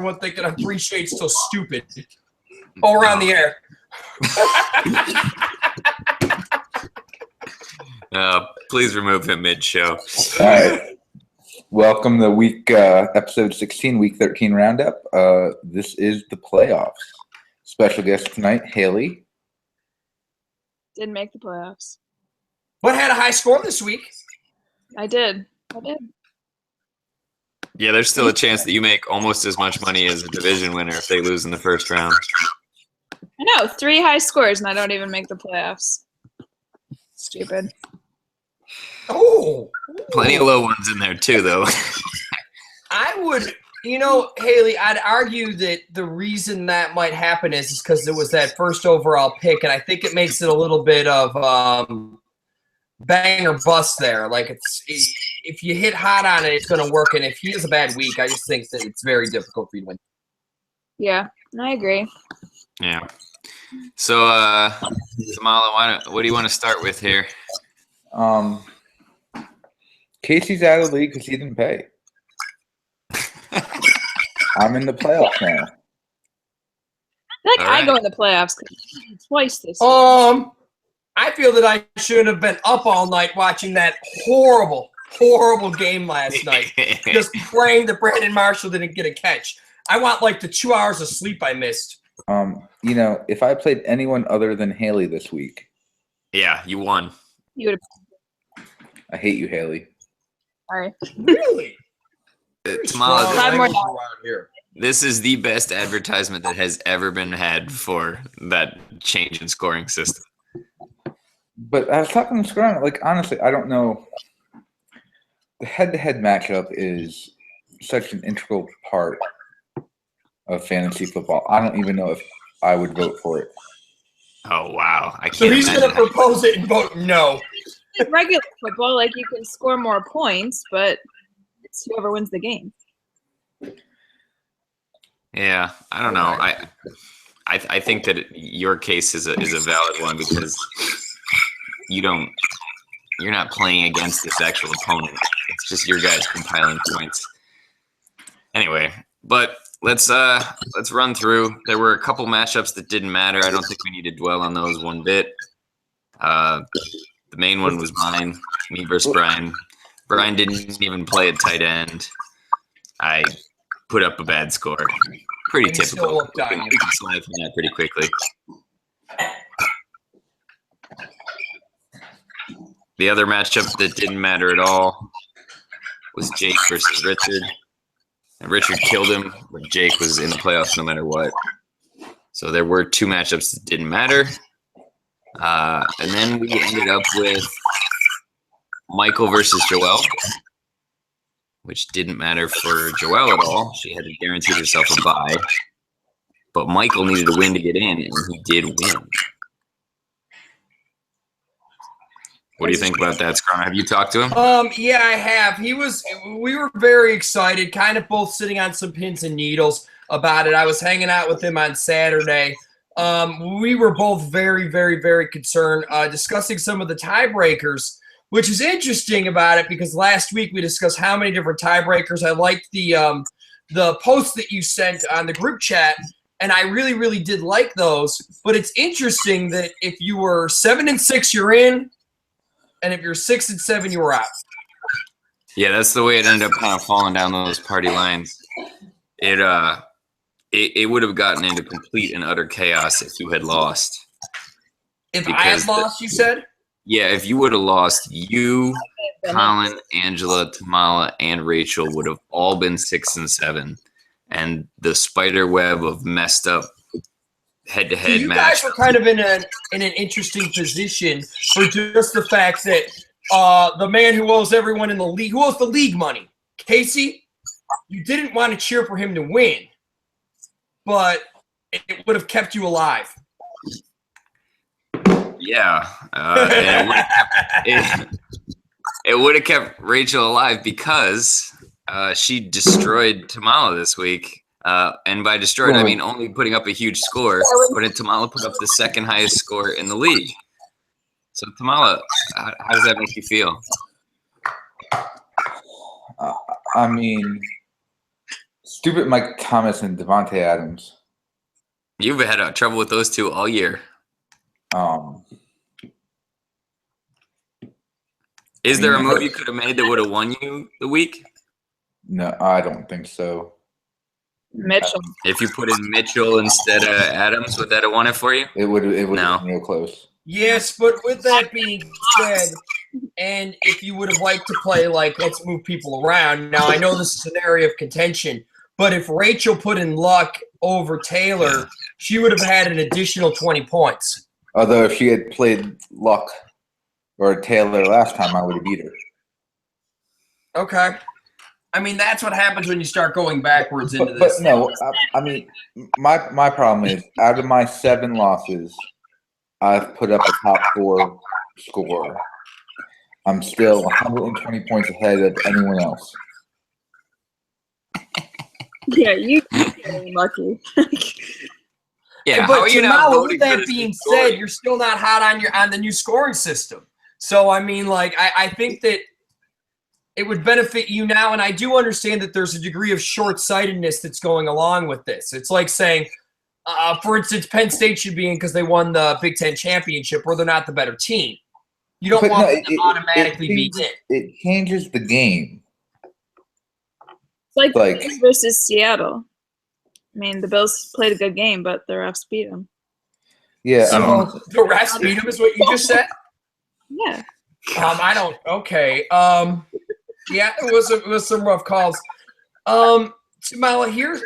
everyone thinking I'm 3 shades so stupid. Oh, we're on the air. Please remove him mid-show. All right. Welcome to week episode 16, week 13 roundup. This is the playoffs. Special guest tonight, Haley. Didn't make the playoffs. But had a high score this week. I did. Yeah, there's still a chance that you make almost as much money as a division winner if they lose in the first round. I know, 3 high scores and I don't even make the playoffs. Stupid. Oh. Plenty of low ones in there too, though. I would, Haley, I'd argue that the reason that might happen is because it was that first overall pick, and I think it makes it a little bit of bang or bust there. Like, if you hit hot on it, it's going to work, and if he has a bad week, I just think that it's very difficult for you to win. Yeah, I agree. Yeah. So, Tamala, what do you want to start with here? Casey's out of the league because he didn't pay. I'm in the playoffs now. I feel like I go in the playoffs twice this year. I feel that I should have been up all night watching that horrible game last night, just praying that Brandon Marshall didn't get a catch. I want like the 2 hours of sleep I missed. If I played anyone other than Haley this week. Yeah, you won. You would have. I hate you, Haley. Sorry. Really? Tamala, Five more here. This is the best advertisement that has ever been had for that change in scoring system. But I was talking to Scrum, like, honestly, I don't know. The head-to-head matchup is such an integral part of fantasy football. I don't even know if I would vote for it. Oh, wow. I can't So he's going to propose it and vote no. Like regular football, like you can score more points, but it's whoever wins the game. Yeah, I don't know. I think that your case is a valid one because you're not playing against this actual opponent. It's just your guys compiling points. Anyway, but let's run through. There were a couple matchups that didn't matter. I don't think we need to dwell on those one bit. The main one was mine, me versus Brian. Brian didn't even play at tight end. I put up a bad score. Pretty typical. We can slide from that pretty quickly. The other matchup that didn't matter at all was Jake versus Richard. And Richard killed him, but Jake was in the playoffs no matter what. So there were 2 matchups that didn't matter. And then we ended up with Michael versus Joelle, which didn't matter for Joelle at all. She had to guarantee herself a bye. But Michael needed to win to get in, and he did win. What do you think about that, Scrum? Have you talked to him? Yeah, I have. We were very excited, kind of both sitting on some pins and needles about it. I was hanging out with him on Saturday. We were both very, very, very concerned, discussing some of the tiebreakers, which is interesting about it because last week we discussed how many different tiebreakers. I liked the post that you sent on the group chat, and I really, really did like those. But it's interesting that if you were 7-6, you're in, and if you're 6-7, you were out. Yeah, that's the way it ended up kind of falling down those party lines. It would have gotten into complete and utter chaos if you had lost. If I had lost, you said? Yeah, if you would have lost, you, Colin, Angela, Tamala, and Rachel would have all been 6-7. And the spider web of messed up head-to-head you match. guys were kind of in an interesting position for just the fact that the man who owes everyone in the league, who owes the league money, Casey, you didn't want to cheer for him to win, but it would have kept you alive. Yeah, it would have kept Rachel alive because she destroyed Tamala this week. And by destroyed, I mean only putting up a huge score, but Tamala put up the second highest score in the league. So Tamala, how does that make you feel? I mean, Stupid Mike Thomas and Devontae Adams. You've had trouble with those two all year. Is there a move you could have made that would have won you the week? No, I don't think so. Mitchell. If you put in Mitchell instead of Adams, would that have won it for you? It would No. have been real close. Yes, but with that being said, and if you would have liked to play like let's move people around. Now I know this is an area of contention, but if Rachel put in Luck over Taylor, she would have had an additional 20 points. Although if she had played Luck or Taylor last time, I would have beat her. Okay. I mean, that's what happens when you start going backwards into this. But no, I mean, my problem is out of my 7 losses, I've put up a top 4 score. I'm still 120 points ahead of anyone else. Yeah, you're lucky. Yeah, but how are you Jamal, not with voting that for this being new scoring? said, you're still not hot on the new scoring system. So I mean, like, I think that it would benefit you now, and I do understand that there's a degree of short-sightedness that's going along with this. It's like saying, for instance, Penn State should be in because they won the Big Ten championship, where they're not the better team. You don't want them to automatically be in. It changes the game. It's like Like- Bills versus Seattle. I mean, the Bills played a good game, but the refs beat them. Yeah, So the refs beat them is what you just said? Yeah. I don't. Okay. Yeah, it was some rough calls. Jamala,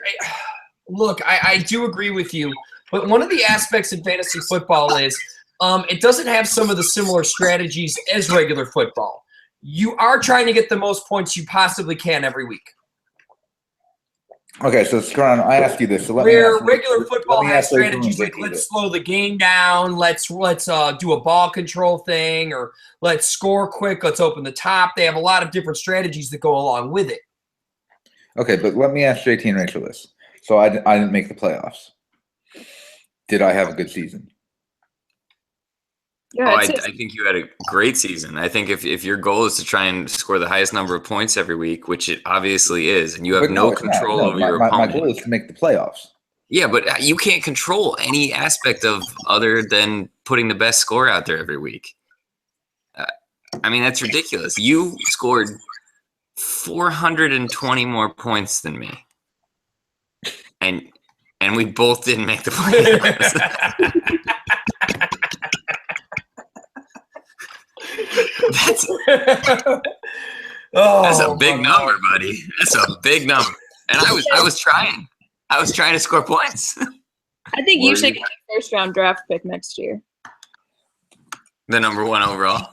look, I do agree with you, but one of the aspects in fantasy football is it doesn't have some of the similar strategies as regular football. You are trying to get the most points you possibly can every week. okay, so Scron, I ask you this. So Where regular football has strategies like let's let's slow the game down, let's do a ball control thing, or let's score quick, let's open the top. They have a lot of different strategies that go along with it. Okay, but let me ask JT and Rachel this. So I didn't make the playoffs. Did I have a good season? Yeah, I think you had a great season. I think if your goal is to try and score the highest number of points every week, which it obviously is, and you have But no it's not. control No, over your my opponent. goal is to make the playoffs. Yeah, but you can't control any aspect of other than putting the best score out there every week. I mean, that's ridiculous. You scored 420 more points than me, and we both didn't make the playoffs. That's a big number, buddy. That's a big number. And I was trying. I was trying to score points. I think you should get a first-round draft pick next year. The number 1 overall.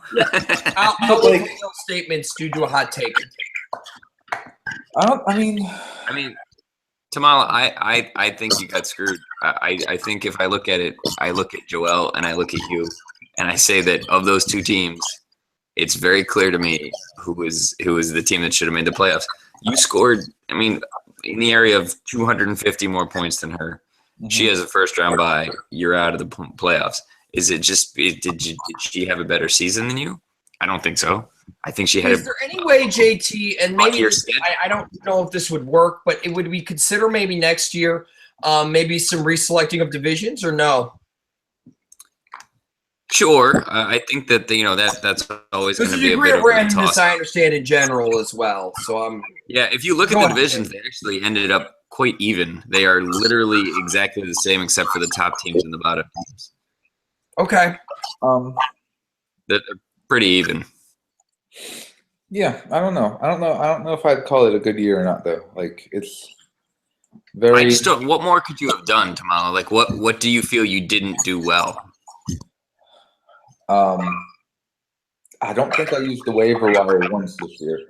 I'll make statements due to a hot take. I mean, Tamala, I think you got screwed. I think if I look at it, I look at Joel and I look at you, and I say that of those two teams, it's very clear to me who was the team that should have made the playoffs. You scored, I mean, in the area of 250 more points than her. Mm-hmm. She has a first round bye. You're out of the playoffs. Is it just did she have a better season than you? I don't think so. I think she had. Is there any way, JT, and maybe schedule. I don't know if this would work, but would we consider maybe next year, maybe some reselecting of divisions, or no? Sure, I think that that's always going to be a bit of a toss. I understand in general as well. So yeah, if you look at the divisions, they actually ended up quite even. They are literally exactly the same, except for the top teams and the bottom teams. Okay. They're pretty even. Yeah, I don't know. I don't know if I'd call it a good year or not, though. Like, it's very. I just don't. What more could you have done, Tamala? Like, what do you feel you didn't do well? I don't think I used the waiver wire once this year.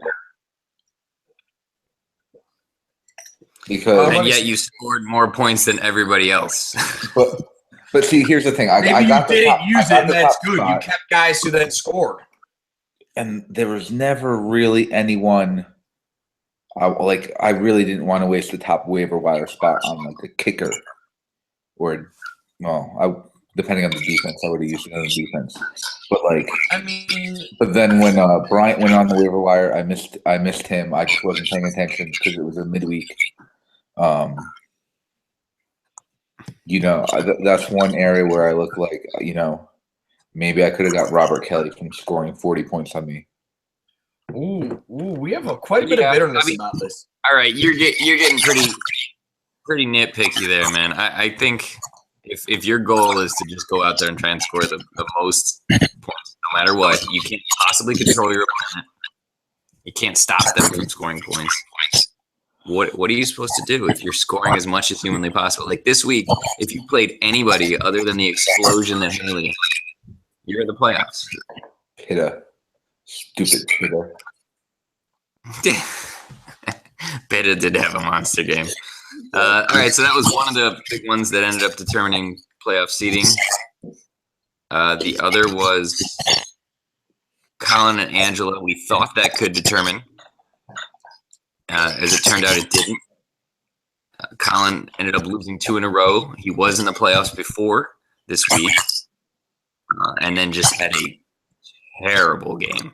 Because and yet you scored more points than everybody else. but see, here's the thing. I got you the didn't top, use it, and that's good. spot, you kept guys who then scored. And there was never really anyone. I really didn't want to waste the top waiver wire spot on like a kicker, or depending on the defense, I would have used another defense. But but then when Bryant went on the waiver wire, I missed him. I just wasn't paying attention because it was a midweek. That's one area where I look like, maybe I could have got Robert Kelly from scoring 40 points on me. Ooh, we have quite a bit of bitterness about this. All right, you're getting pretty nitpicky there, man. I think if your goal is to just go out there and try and score the most points, no matter what, you can't possibly control your opponent. You can't stop them from scoring points. What are you supposed to do if you're scoring as much as humanly possible? Like this week, if you played anybody other than the explosion that Haley, you're in the playoffs. Pitta. Stupid Pitta. Pitta did have a monster game. All right, so that was one of the big ones that ended up determining playoff seeding. The other was Colin and Angela. We thought that could determine. As it turned out, it didn't. Colin ended up losing 2 in a row. He was in the playoffs before this week, and then just had a terrible game.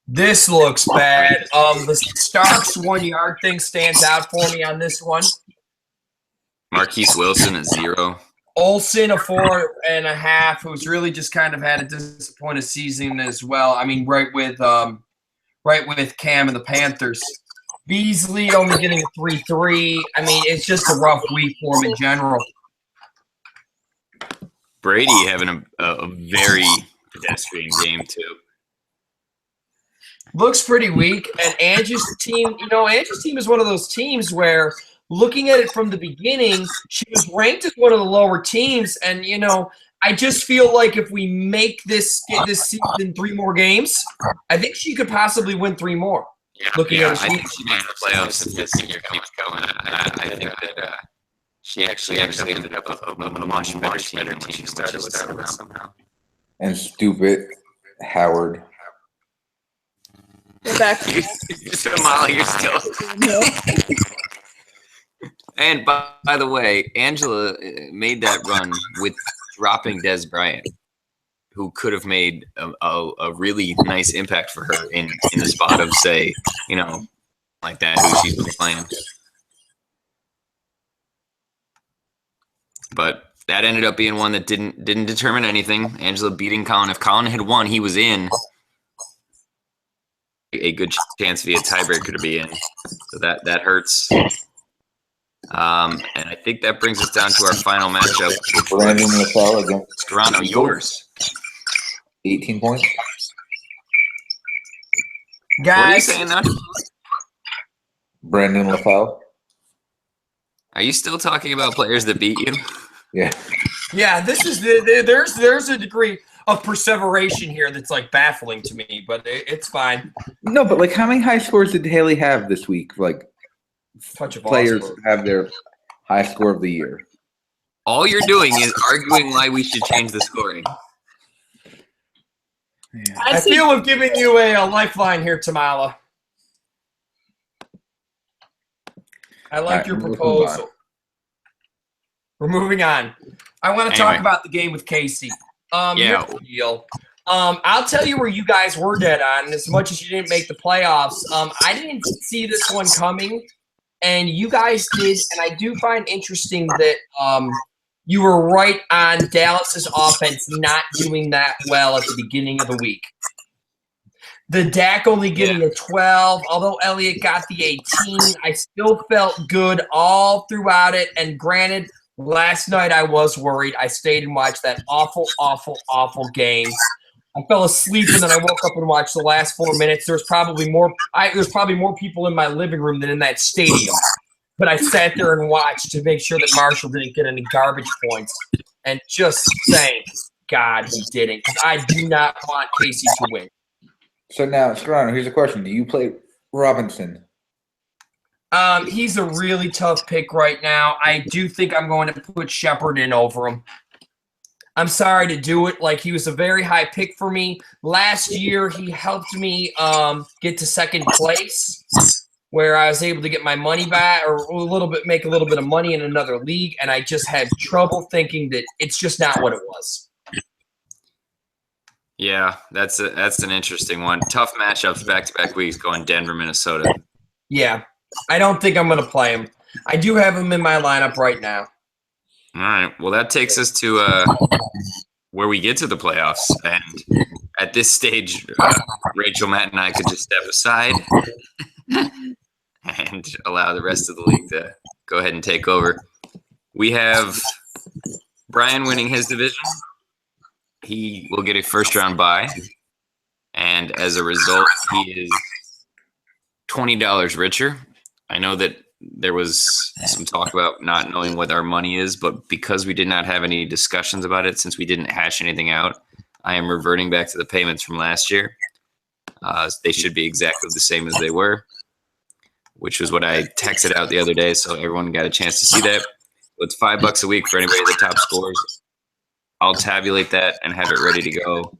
This looks bad. The Starks 1 yard thing stands out for me on this one. Marquise Wilson at 0. Olsen a 4.5, who's really just kind of had a disappointing season as well. I mean, right with Cam and the Panthers. Beasley only getting a 3-3. I mean, it's just a rough week for him in general. Brady having a very pedestrian game too. Looks pretty weak. And Angie's team, Angie's team is one of those teams where, looking at it from the beginning, she was ranked as one of the lower teams. And, I just feel like if we make get this season 3 more games, I think she could possibly win 3 more. I think she made the playoffs if this year keeps going. I think that she actually ended up with a much better team than she started with somehow. And stupid Howard. Go back. So Molly, you're still. And by the way, Angela made that run with dropping Des Bryant, who could have made a really nice impact for her in the spot of, say, like that, who she's been playing. But that ended up being one that didn't determine anything. Angela beating Colin. If Colin had won, he was in. A good chance via tiebreaker to be in. So that hurts. And I think that brings us down to our final matchup. Brandon LaFell against Toronto, yours. 18 points. Guys, What are you saying now? Brandon LaFell. Are you still talking about players that beat you? Yeah. Yeah, this is there's a degree of perseveration here that's like baffling to me, but it's fine. No, but like, how many high scores did Haley have this week? Like, Touch of players awesome. have their high score of the year. All you're doing is arguing why we should change the scoring. Yeah. I feel we've given you a lifeline here, Tamala. I like your proposal. We're moving on. I want to talk about the game with Casey. Here's the deal. I'll tell you where you guys were dead on. As much as you didn't make the playoffs, I didn't see this one coming, and you guys did. And I do find interesting that you were right on Dallas's offense not doing that well at the beginning of the week. The Dak only getting a 12, although Elliott got the 18. I still felt good all throughout it. And granted, last night I was worried. I stayed and watched that awful, awful, awful game. I fell asleep and then I woke up and watched the last 4 minutes. There's probably more people in my living room than in that stadium. But I sat there and watched to make sure that Marshall didn't get any garbage points. And just thank God he didn't. Because I do not want Casey to win. So now, Scarano, here's a question. Do you play Robinson? He's a really tough pick right now. I do think I'm going to put Shepard in over him. I'm sorry to do it. Like, he was a very high pick for me. Last year, he helped me get to second place, where I was able to get my money back or make a little bit of money in another league, and I just had trouble thinking that it's just not what it was. Yeah, that's an interesting one. Tough matchups back-to-back weeks going Denver, Minnesota. Yeah. I don't think I'm going to play him. I do have him in my lineup right now. All right. Well, that takes us to where we get to the playoffs. And at this stage, Rachel, Matt, and I could just step aside and allow the rest of the league to go ahead and take over. We have Brian winning his division. He will get a first-round bye. And as a result, he is $20 richer. I know that there was some talk about not knowing what our money is, but because we did not have any discussions about it, since we didn't hash anything out, I am reverting back to the payments from last year. They should be exactly the same as they were, which was what I texted out the other day, so everyone got a chance to see that. It's $5 a week for anybody that top scores. I'll tabulate that and have it ready to go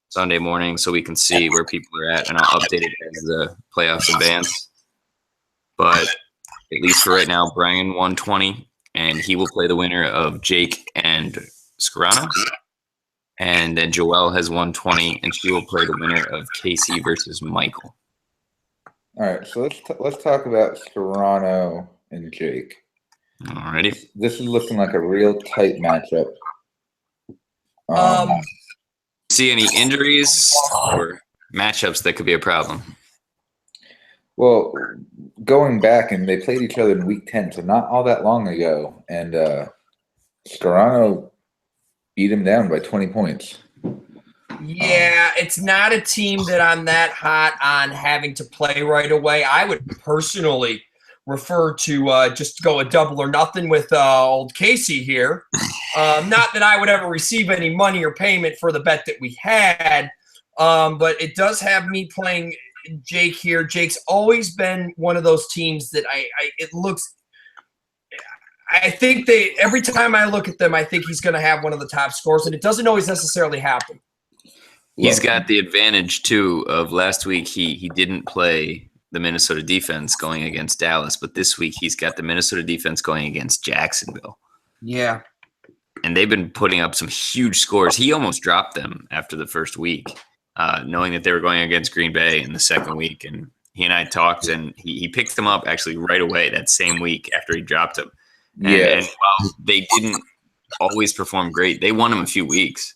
Sunday morning so we can see where people are at, and I'll update it as the playoffs advance. But at least for right now, Brian won 20, and he will play the winner of Jake and Scarano. And then Joelle has won 20, and she will play the winner of Casey versus Michael. All right, so let's talk about Scarano and Jake. Alrighty. This is looking like a real tight matchup. See any injuries or matchups that could be a problem? Well, going back, and they played each other in Week 10, so not all that long ago, and Scarano beat him down by 20 points. Yeah, it's not a team that I'm that hot on having to play right away. I would personally refer to just go a double or nothing with old Casey here. Not that I would ever receive any money or payment for the bet that we had, but it does have me playing Jake here. Jake's always been one of those teams that I think every time I look at them, I think he's going to have one of the top scores, and it doesn't always necessarily happen. He's got the advantage, too, of last week he didn't play the Minnesota defense going against Dallas, but this week he's got the Minnesota defense going against Jacksonville. Yeah. And they've been putting up some huge scores. He almost dropped them after the first week, knowing that they were going against Green Bay in the second week. And he and I talked, and he picked them up actually right away that same week after he dropped them. And while they didn't always perform great, they won him a few weeks.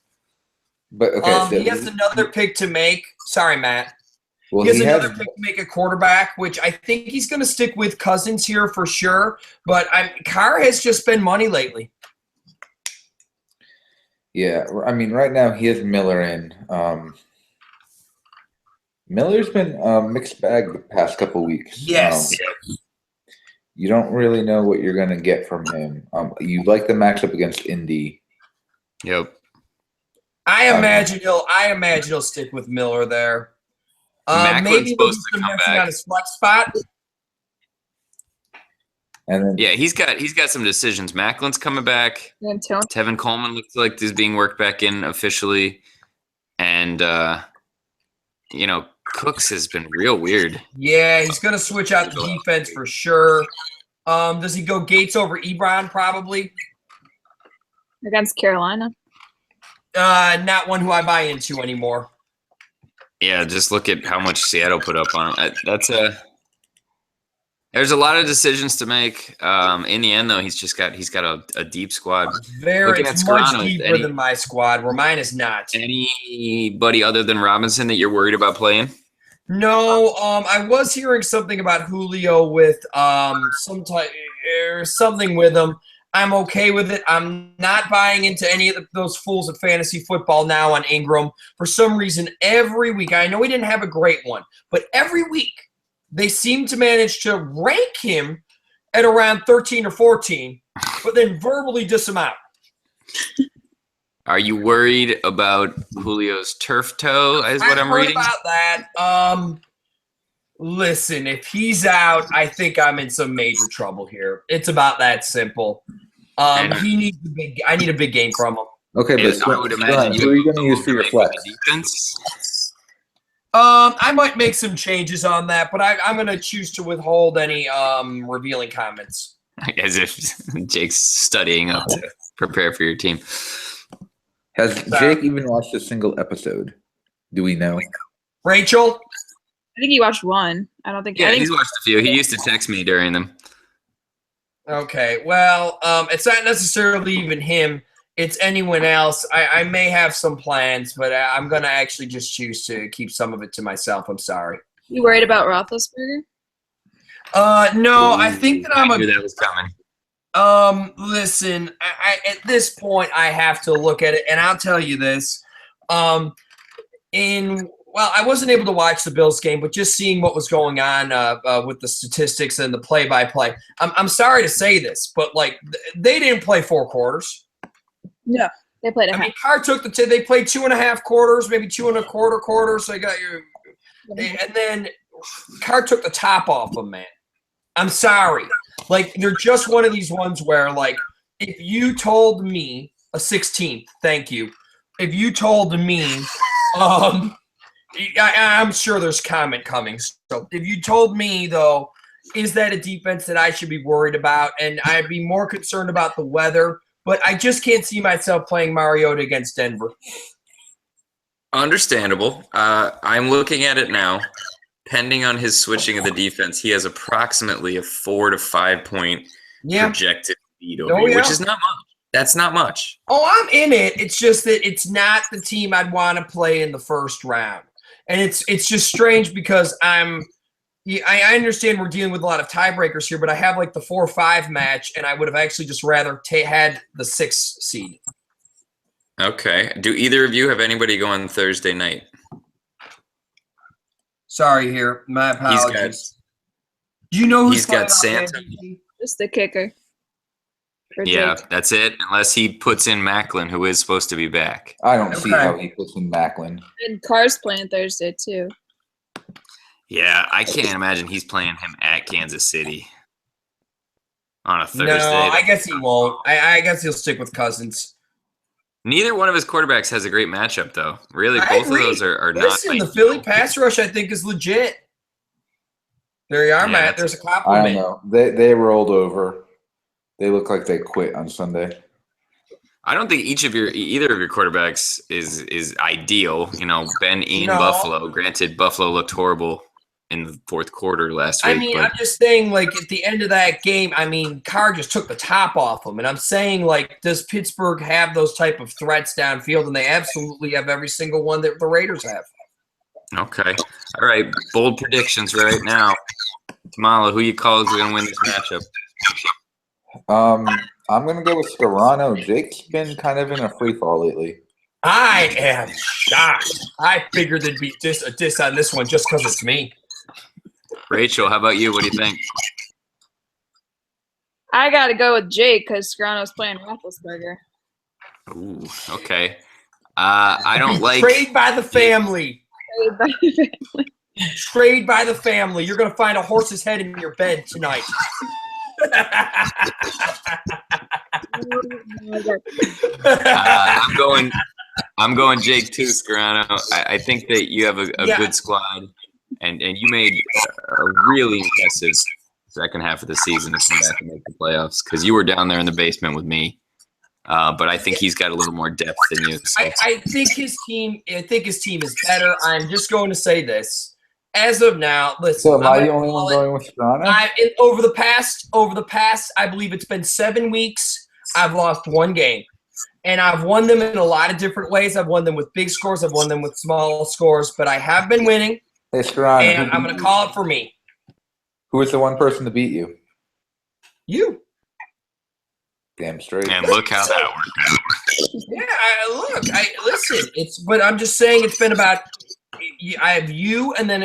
But okay, he has another pick to make. Sorry, Matt. Well, he has another pick to make a quarterback, which I think he's going to stick with Cousins here for sure. But Carr has just been money lately. Yeah, I mean, right now he has Miller in. Miller's been a mixed bag the past couple weeks. Yes. You don't really know what you're going to get from him. You like the matchup against Indy. Yep. I imagine he'll stick with Miller there. Maybe supposed to some come messing back on his flex spot. And then Yeah, he's got some decisions. Macklin's coming back. Tevin Coleman looks like he's being worked back in officially. And Cooks has been real weird. Yeah, he's going to switch out the defense for sure. Does he go Gates over Ebron probably? Against Carolina? Not one who I buy into anymore. Yeah, just look at how much Seattle put up on him. There's a lot of decisions to make. In the end, though, he's got a deep squad. It's much deeper than my squad, where mine is not. Anybody other than Robinson that you're worried about playing? No, I was hearing something about Julio with something with him. I'm okay with it. I'm not buying into any of those fools of fantasy football now on Ingram. For some reason, every week, I know he didn't have a great one, but every week they seem to manage to rank him at around 13 or 14, but then verbally diss him out. Are you worried about Julio's turf toe, is what I'm reading? I've heard about that. Listen, if he's out, I think I'm in some major trouble here. It's about that simple. He needs I need a big game from him. Okay, but I would imagine who are you going to use for your flex? Defense? I might make some changes on that, but I'm going to choose to withhold any revealing comments. As if Jake's studying up to prepare for your team. Has Jake even watched a single episode? Do we know? Rachel? I think he watched one. I don't think. Yeah, I think he's watched a few. He used to text me during them. Okay, well, it's not necessarily even him. It's anyone else. I may have some plans, but I'm going to actually just choose to keep some of it to myself. I'm sorry. you worried about Roethlisberger. No, I think that I'm I knew that was coming. Listen, I at this point I have to look at it, and I'll tell you this. I wasn't able to watch the Bills game, but just seeing what was going on with the statistics and the play-by-play, I'm sorry to say this, but like they didn't play 4 quarters. No, they played a I half. mean, Carr took they played 2.5 quarters, maybe 2.25 quarters. So and then Carr took the top off them, man. I'm sorry. Like, they're just one of these ones where, like, if you told me a 16th, thank you. If you told me, I'm sure there's comment coming. So if you told me, though, is that a defense that I should be worried about? And I'd be more concerned about the weather, but I just can't see myself playing Mariota against Denver. Understandable. I'm looking at it now. Pending on his switching of the defense, he has approximately a 4 to 5 point projected lead over you, which is not much. That's not much. Oh, I'm in it. It's just that it's not the team I'd want to play in the first round. And it's just strange because I understand we're dealing with a lot of tiebreakers here, but I have like the 4-5 match, and I would have actually just rather had the 6 seed. Okay. Do either of you have anybody going Thursday night? Sorry here. My apologies. Do you know who's he's got Santa? Just the kicker. Yeah, that's it. Unless he puts in Macklin, who is supposed to be back. I don't see how he puts in Macklin. And Carr's playing Thursday, too. Yeah, I can't imagine he's playing him at Kansas City on a Thursday. No, I guess he won't. I guess he'll stick with Cousins. Neither one of his quarterbacks has a great matchup, though. Really, both of those are not. Listen, the Philly pass rush, I think, is legit. There you are, Matt. There's a compliment. I don't know. They rolled over. They look like they quit on Sunday. I don't think either of your quarterbacks is ideal. You know, Ben in Buffalo. Granted, Buffalo looked horrible in the fourth quarter last week. I mean, I'm just saying, like, at the end of that game, I mean, Carr just took the top off him. And I'm saying, like, does Pittsburgh have those type of threats downfield? And they absolutely have every single one that the Raiders have. Okay. All right. Bold predictions right now. Tamala, who you call is going to win this matchup? I'm going to go with Scarano. Jake's been kind of in a free fall lately. I am shocked. I figured there'd be a diss on this one just because it's me. Rachel, how about you? What do you think? I got to go with Jake because Scarano's playing Roethlisberger. Ooh, okay. I don't like trade by the family. Trade by the family. You're going to find a horse's head in your bed tonight. I'm going Jake too, Scarano. I think that you have a good squad, and you made a really impressive second half of the season to come back and make the playoffs because you were down there in the basement with me. But I think he's got a little more depth than you. So. I think his team is better. I'm just going to say this. As of now, listen. So am I the only one going with Scarano? Over the past, I believe it's been 7 weeks. I've lost one game, and I've won them in a lot of different ways. I've won them with big scores. I've won them with small scores, but I have been winning. Hey, Scarano, and I'm going to call it for me. Who is the one person to beat you? You. Damn straight. And look how that worked out. Yeah, listen. But I'm just saying it's been about. I have you, and then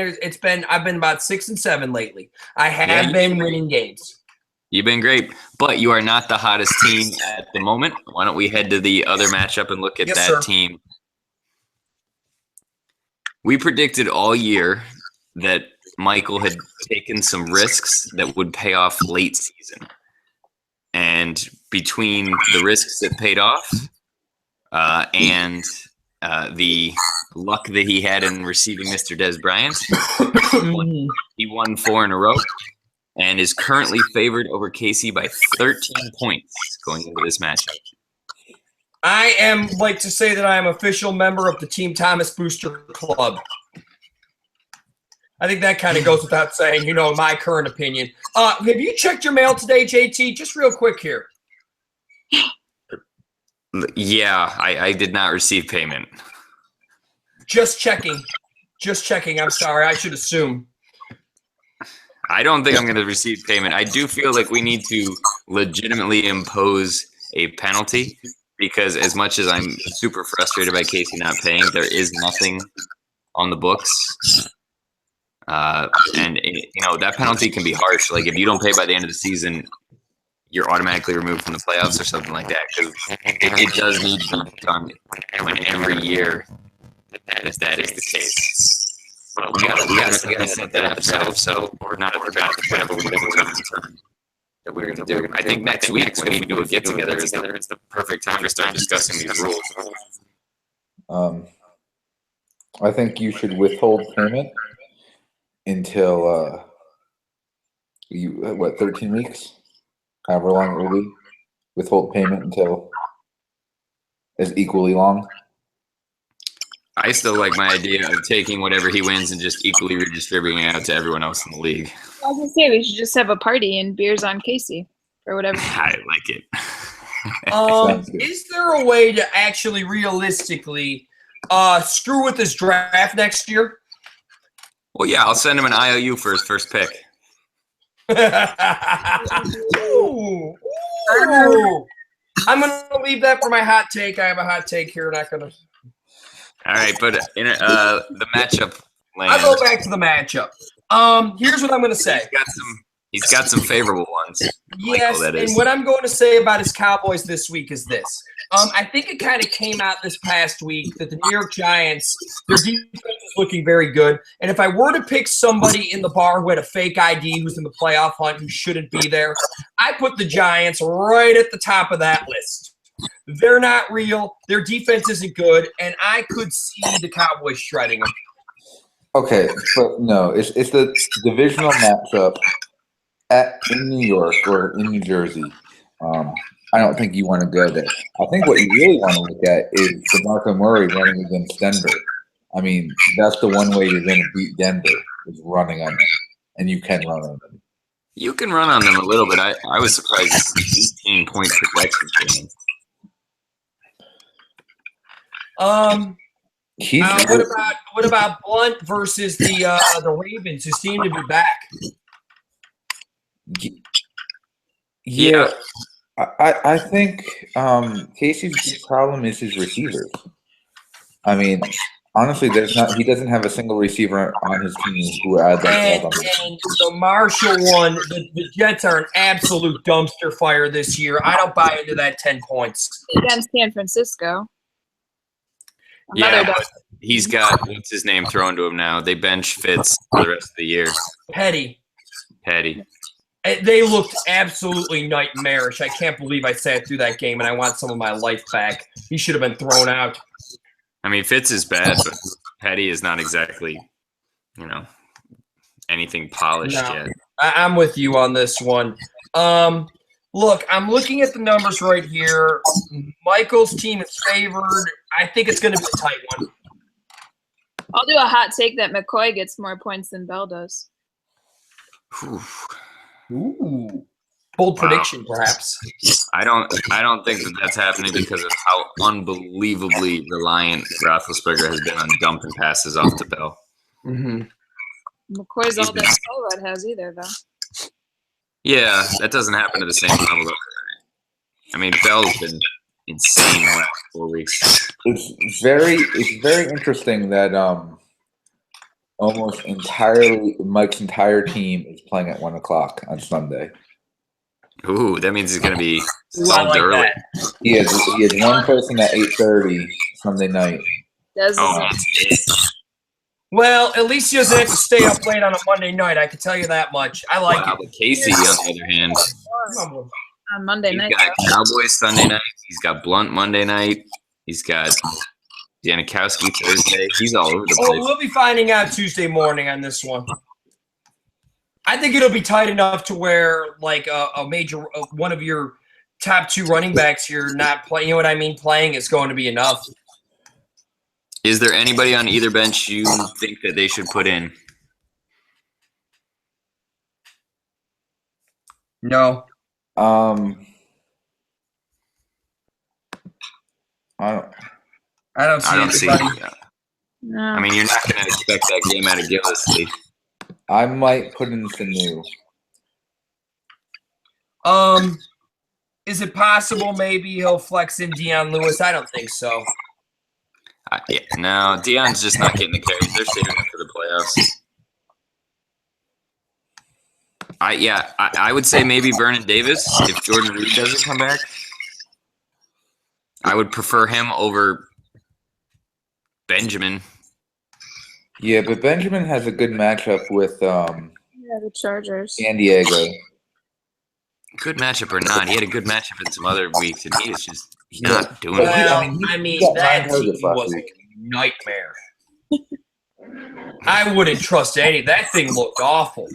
I've been about 6 and 7 lately. I have been winning games. You've been great, but you are not the hottest team at the moment. Why don't we head to the other matchup and look at that team? We predicted all year that Michael had taken some risks that would pay off late season. And between the risks that paid off and the luck that he had in receiving Mr. Des Bryant, he won 4 in a row and is currently favored over Casey by 13 points going into this matchup. I am like to say that I am official member of the Team Thomas Booster Club. I think that kind of goes without saying, my current opinion. Have you checked your mail today, JT? Just real quick here. Yeah, I did not receive payment. Just checking. I'm sorry. I should assume. I don't think I'm going to receive payment. I do feel like we need to legitimately impose a penalty because as much as I'm super frustrated by Casey not paying, there is nothing on the books. And that penalty can be harsh. Like if you don't pay by the end of the season, you're automatically removed from the playoffs or something like that. Because it does need to be done every year. That is the case. But we gotta set that up so we're not about whatever we determine that we're going to do. I think next week when we do a get together, it's the perfect time to start discussing these rules. I think you should withhold payment until 13 weeks, however long it will be. Withhold payment until is equally long. I still like my idea of taking whatever he wins and just equally redistributing it out to everyone else in the league. I was gonna say we should just have a party and beers on Casey or whatever. I like it. Is there a way to actually realistically screw with this draft next year? Well, yeah, I'll send him an IOU for his first pick. Ooh. I'm gonna leave that for my hot take. I have a hot take here, not gonna. All right, but in the matchup land, I'll go back to the matchup. Here's what I'm going to say. He's got some favorable ones. Yes, Michael, and what I'm going to say about his Cowboys this week is this. I think it kind of came out this past week that the New York Giants, their defense is looking very good. And if I were to pick somebody in the bar who had a fake ID who's in the playoff hunt who shouldn't be there, I put the Giants right at the top of that list. They're not real. Their defense isn't good, and I could see the Cowboys shredding them. Okay, but no, it's the divisional matchup in New York or in New Jersey. I don't think you want to go there. I think what you really want to look at is DeMarco Murray running against Denver. I mean, that's the one way you're going to beat Denver is running on them, and you can run on them. You can run on them a little bit. I was surprised 18-point projection for him. What about Blunt versus the Ravens, who seem to be back? Yeah, I think Casey's big problem is his receivers. I mean, honestly, he doesn't have a single receiver on his team who I'd like to have on his team. And the Marshall one, the Jets are an absolute dumpster fire this year. I don't buy into that 10 points. Against San Francisco. Yeah, but he's got what's his name thrown to him now. They bench Fitz for the rest of the year. Petty. They looked absolutely nightmarish. I can't believe I sat through that game, and I want some of my life back. He should have been thrown out. I mean, Fitz is bad, but Petty is not exactly, anything polished yet. I'm with you on this one. Look, I'm looking at the numbers right here. Michael's team is favored. I think it's going to be a tight one. I'll do a hot take that McCoy gets more points than Bell does. Ooh. Bold prediction, perhaps. I don't think that's happening because of how unbelievably reliant Roethlisberger has been on dumping passes off to Bell. Mm-hmm. McCoy's all that Spellrod has either, though. Yeah, that doesn't happen to the same level. I mean, Bell's been insane the last 4 weeks. It's very interesting that almost entirely Mike's entire team is playing at 1:00 on Sunday. Ooh, that means he's going to be solved early. He has one person at 8:30 Sunday night. Well, at least he doesn't have to stay up late on a Monday night. I can tell you that much. I like it. But Casey, on the other hand, on Monday night. He's got Cowboys Sunday night. He's got Blunt Monday night. He's got Janikowski Thursday. He's all over the place. We'll be finding out Tuesday morning on this one. I think it'll be tight enough to where, like, a major one of your top two running backs here not playing. You know what I mean? Playing is going to be enough. Is there anybody on either bench you think that they should put in? No. I don't. I don't see I don't see. anybody. No. I mean, you're not going to expect that game out of Gillisley. I might put in Sanu. Is it possible maybe he'll flex in Dion Lewis? I don't think so. Yeah, no, Dion's just not getting the carries. They're saving him for the playoffs. I would say maybe Vernon Davis if Jordan Reed doesn't come back. I would prefer him over Benjamin. Yeah, but Benjamin has a good matchup with Yeah, the Chargers. San Diego. Good matchup or not, he had a good matchup in some other weeks, and he is just not doing Well, it. Well, he got that 9 targets team last was week. a nightmare. I wouldn't trust any. That thing looked awful.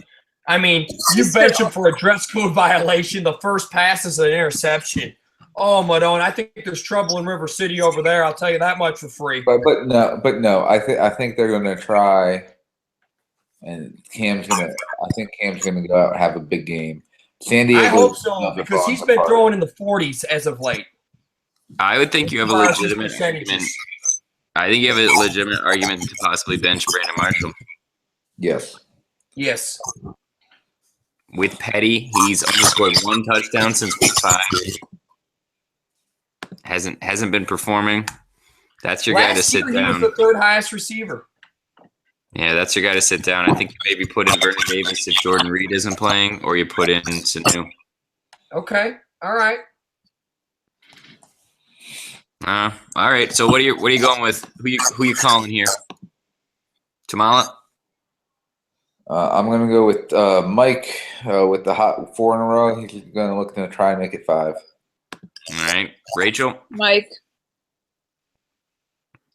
I mean, you bench him for a dress code violation. The first pass is an interception. Oh, Madone, I think there's trouble in River City over there. I'll tell you that much for free. But no. I think they're going to try, and I think Cam's gonna go out and have a big game. San Diego. I hope so because he's been throwing in the 40s as of late. I would think you have a legitimate argument. I think you have a legitimate argument to possibly bench Brandon Marshall. Yes. Yes. With Petty, he's only scored 1 touchdown since week 5. Hasn't been performing. That's your guy to sit Last year, down. he was the 3rd highest receiver. Yeah, that's your guy to sit down. I think you maybe put in Vernon Davis if Jordan Reed isn't playing, or you put in Sanu. Okay. All right. All right. So what are you going with? Who you calling here? Tamala? I'm going to go with Mike with the hot 4 in a row. He's going to try and make it 5. All right. Rachel? Mike.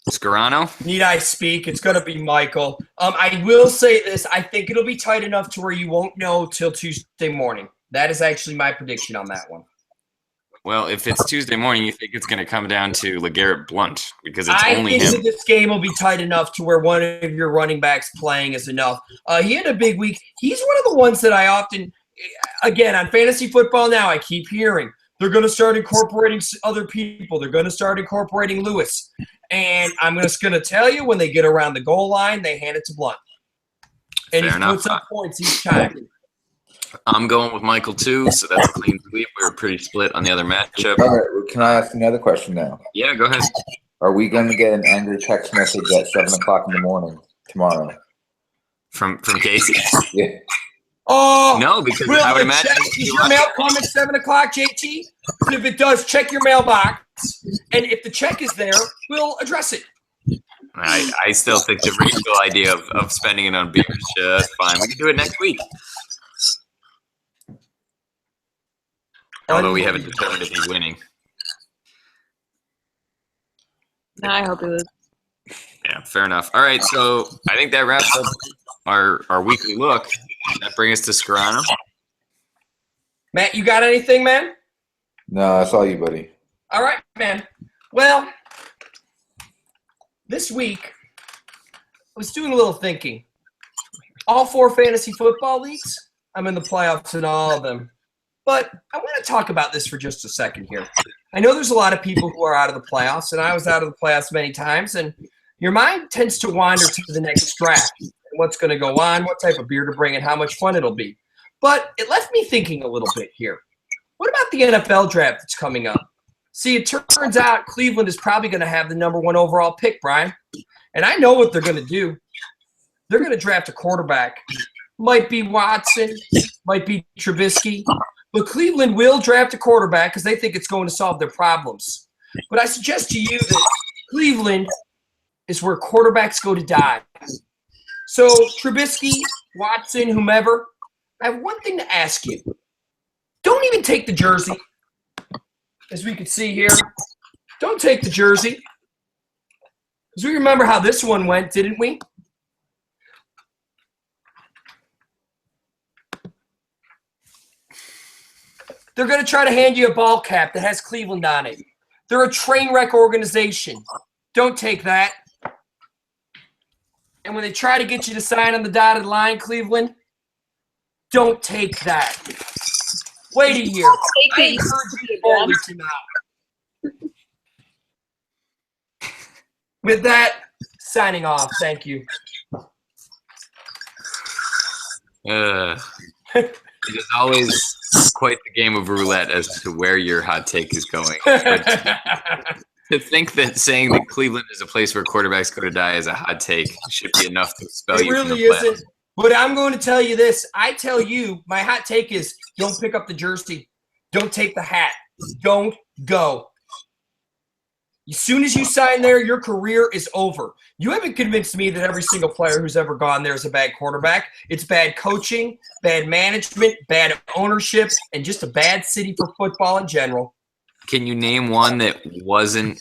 Scarano? Need I speak? It's going to be Michael. I will say this. I think it'll be tight enough to where you won't know till Tuesday morning. That is actually my prediction on that one. Well, if it's Tuesday morning, you think it's going to come down to LeGarrette Blount because it's I only think him. that this game will be tight enough to where one of your running backs playing is enough. He had a big week. He's one of the ones that I often, again, on fantasy football now, I keep hearing they're going to start incorporating other people. They're going to start incorporating Lewis. And I'm just going to tell you, when they get around the goal line, they hand it to Blount. And Fair he enough. puts up points each time. I'm going with Michael too, so that's a clean sweep. We were pretty split on the other matchup. All right. Can I ask another question now? Yeah, go ahead. Are we going to get an angry text message at 7 o'clock in the morning tomorrow? From Casey? Yeah. Oh, No, because will I would the imagine check, does your mail come at 7 o'clock, JT? If it does, check your mailbox. And if the check is there, we'll address it. I still think the reasonable idea of spending it on beers, that's fine. We can do it next week. Although we haven't determined if he's winning. No, I hope he loses. Yeah, fair enough. All right, so I think that wraps up our weekly look. That brings us to Scarano. Matt, you got anything, man? No, that's all you, buddy. All right, man. Well, this week, I was doing a little thinking. All 4 fantasy football leagues, I'm in the playoffs in all of them. But I want to talk about this for just a second here. I know there's a lot of people who are out of the playoffs, and I was out of the playoffs many times, and your mind tends to wander to the next draft. What's going to go on, what type of beer to bring, and how much fun it'll be. But it left me thinking a little bit here. What about the NFL draft that's coming up? See, it turns out Cleveland is probably going to have the number 1 overall pick, Brian. And I know what they're going to do. They're going to draft a quarterback. Might be Watson, might be Trubisky. But Cleveland will draft a quarterback because they think it's going to solve their problems. But I suggest to you that Cleveland is where quarterbacks go to die. So Trubisky, Watson, whomever, I have one thing to ask you. Don't even take the jersey. As we can see here, don't take the jersey. Because we remember how this one went, didn't we? They're going to try to hand you a ball cap that has Cleveland on it. They're a train wreck organization. Don't take that. And when they try to get you to sign on the dotted line, Cleveland, don't take that. Wait a year. Take I it encourage easy, you fully to now. With that, signing off. Thank you. It is always quite the game of roulette as to where your hot take is going. But to think that saying that Cleveland is a place where quarterbacks go to die is a hot take should be enough to expel It you from the really playoffs. isn't. But I'm going to tell you this. I tell you, my hot take is don't pick up the jersey. Don't take the hat. Don't go. As soon as you sign there, your career is over. You haven't convinced me that every single player who's ever gone there is a bad quarterback. It's bad coaching, bad management, bad ownership, and just a bad city for football in general. Can you name one that wasn't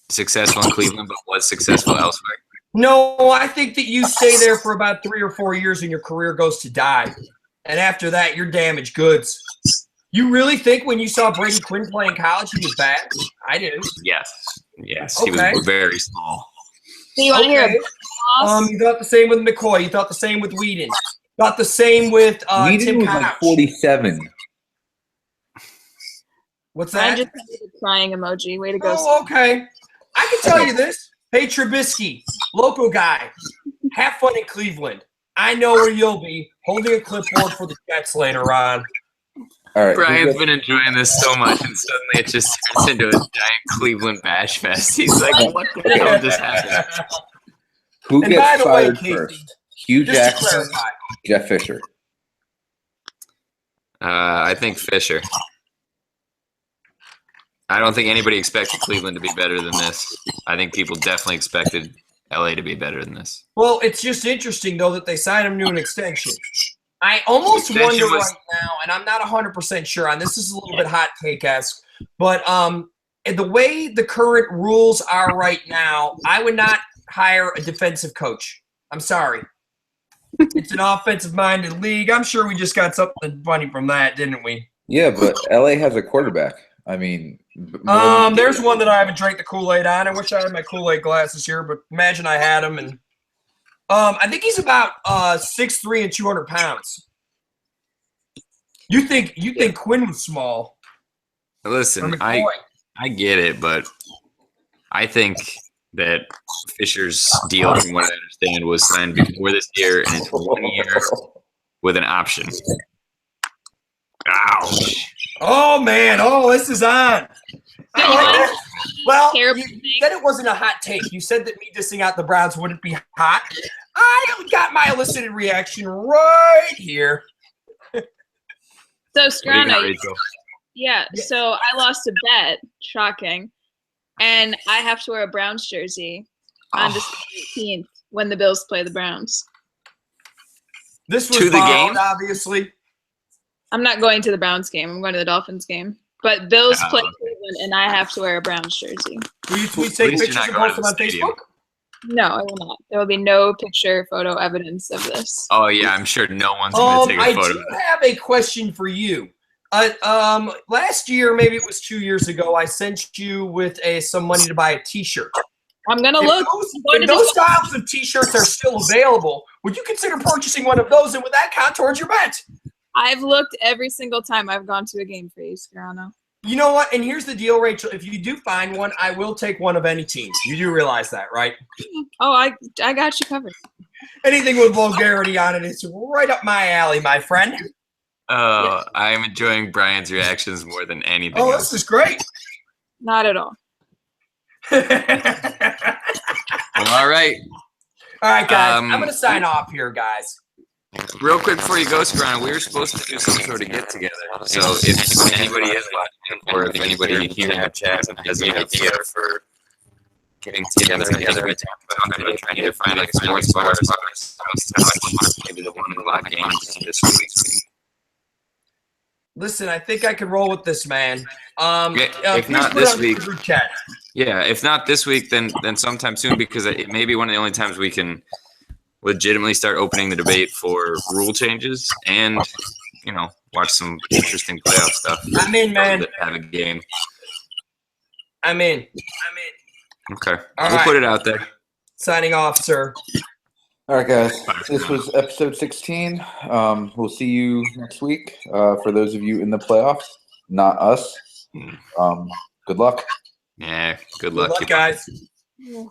successful in Cleveland but was successful elsewhere? No, I think that you stay there for about 3 or 4 years and your career goes to die. And after that, you're damaged goods. You really think when you saw Brady Quinn play in college he was bad? I didn't. Yes. Okay. He was very small. So you want to hear Okay. a boss? You thought the same with McCoy. You thought the same with Whedon. Thought the same with Whedon Tim was Couch. like 47. What's I that? just did a crying emoji. Way to go. Oh, okay. I can tell you this. Hey, Trubisky, local guy, have fun in Cleveland. I know where you'll be, holding a clipboard for the Jets later on. All right. Brian's been enjoying this so much, and suddenly it just turns into a giant Cleveland bash fest. He's like, what the hell just happened? Who And by gets the way, fired Casey, first? Hugh just to Jackson, clarify, Jeff Fisher. I think Fisher. I don't think anybody expected Cleveland to be better than this. I think people definitely expected LA to be better than this. well, it's just interesting, though, that they signed him to an extension. I almost Extension wonder was- right now, and I'm not 100% sure on this. Is a little bit hot take-esque, but the way the current rules are right now, I would not hire a defensive coach. I'm sorry. It's an offensive-minded league. I'm sure we just got something funny from that, didn't we? Yeah, but LA has a quarterback. I mean, more than- There's one that I haven't drank the Kool-Aid on. I wish I had my Kool-Aid glasses here, but imagine I had them. And I think he's about 6'3" and 200 pounds. You think Quinn was small? Or Listen, McCoy? I get it, but I think that Fisher's deal, from what I understand, was signed before this year, and it's 1 year with an option. Ouch. Oh man! Oh, this is on. So you want Well, terrible you thing? said it wasn't a hot take. You said that me dissing out the Browns wouldn't be hot. I got my elicited reaction right here. So What do you got, Scrano, Rachel? yeah. So I lost a bet. Shocking. And I have to wear a Browns jersey on December 18th when the Bills play the Browns. This was To the borrowed, game? obviously. I'm not going to the Browns game. I'm going to the Dolphins game. But Bills Oh. play Cleveland, and I have to wear a Browns jersey. Will you tweet, At take least you're pictures not and going post to them on the stadium. Facebook? No, I will not. There will be no picture, photo evidence of this. Oh, yeah, I'm sure no one's going to take I a photo. do have a question for you. Last year, maybe it was 2 years ago, I sent you with some money to buy a T-shirt. I'm going to If look. those styles of T-shirts are still available, would you consider purchasing one of those, and would that count towards your bet? I've looked every single time I've gone to a game for you, Scarano. You know what? And here's the deal, Rachel. If you do find one, I will take one of any team. You do realize that, right? Oh, I got you covered. Anything with vulgarity on it is right up my alley, my friend. Oh, I'm enjoying Brian's reactions more than anything Oh, else. this is great. Not at all. Well, all right. All right, guys. I'm Um, going to sign off here, guys. Real quick before you go, Scron, we were supposed to do some sort of get-together. So if anybody is watching, or if anybody here in the chat has an idea for getting together, I'm trying to find like sports bars, maybe the 1 o'clock game this week. Listen, I think I can roll with this, man. If Please not put it this on the week, group chat. yeah, if not this week, then sometime soon, because it may be one of the only times we can legitimately start opening the debate for rule changes and, watch some interesting playoff stuff. I'm in, man. Have a game. I'm in. Okay. All We'll right. put it out there. Signing off, sir. All right, guys. This was episode 16. We'll see you next week. For those of you in the playoffs, not us. Good luck. Yeah, good Good luck. luck, guys. Yeah.